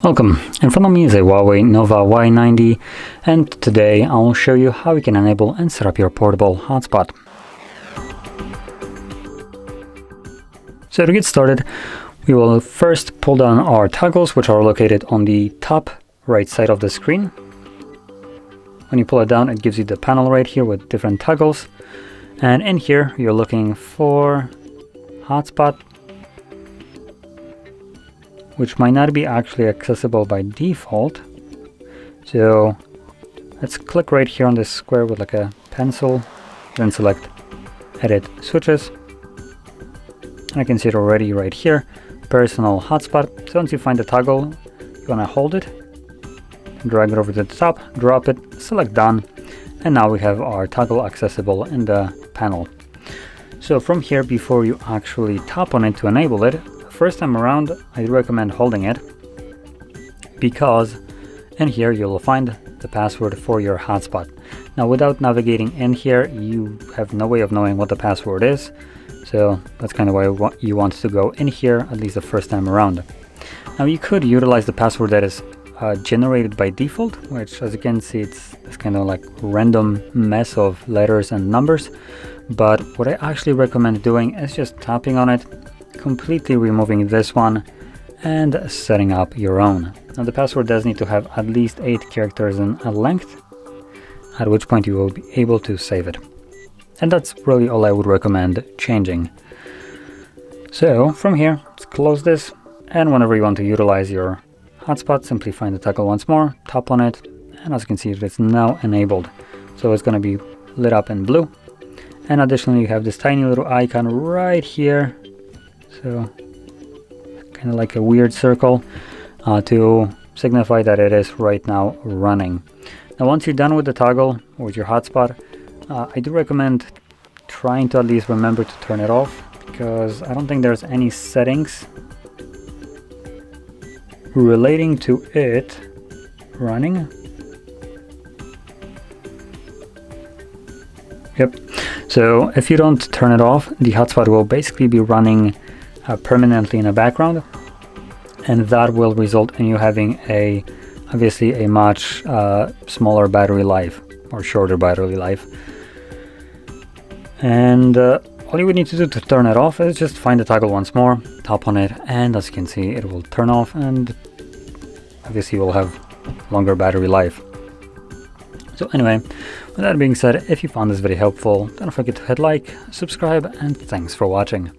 Welcome, in front of me is a HUAWEI Nova Y90, and today I'll show you how you can enable and set up your portable hotspot. So to get started, we will first pull down our toggles, which are located on the top right side of the screen. When you pull it down, it gives you the panel right here with different toggles, and in here you're looking for hotspot, which might not be actually accessible by default. So let's click right here on this square with like a pencil, then select edit switches. And I can see it already right here, personal hotspot. So once you find the toggle, you want to hold it, drag it over to the top, drop it, select done. And now we have our toggle accessible in the panel. So from here, before you actually tap on it to enable it, first time around, I recommend holding it, because in here you'll find the password for your hotspot. Now without navigating in here, you have no way of knowing what the password is, so that's kind of why you want to go in here, at least the first time around. Now you could utilize the password that is generated by default, which, as you can see, it's kind of like random mess of letters and numbers, but what I actually recommend doing is just tapping on it, completely removing this one, and setting up your own. Now the password does need to have at least 8 characters in length, at which point you will be able to save it. And that's really all I would recommend changing. So from here, let's close this, and whenever you want to utilize your hotspot, simply find the toggle once more, tap on it, and as you can see, it's now enabled. So it's going to be lit up in blue. And additionally, you have this tiny little icon right here, so kind of like a weird circle to signify that it is right now running. Now once you're done with the toggle or with your hotspot, I do recommend trying to at least remember to turn it off, because I don't think there's any settings relating to it running. Yep. So if you don't turn it off, the hotspot will basically be running permanently in the background, and that will result in you having obviously a much smaller battery life, or shorter battery life. And all you would need to do to turn it off is just find the toggle once more, tap on it, and as you can see, it will turn off, and obviously you will have longer battery life. So anyway, with that being said, if you found this video helpful, don't forget to hit like, subscribe, and thanks for watching.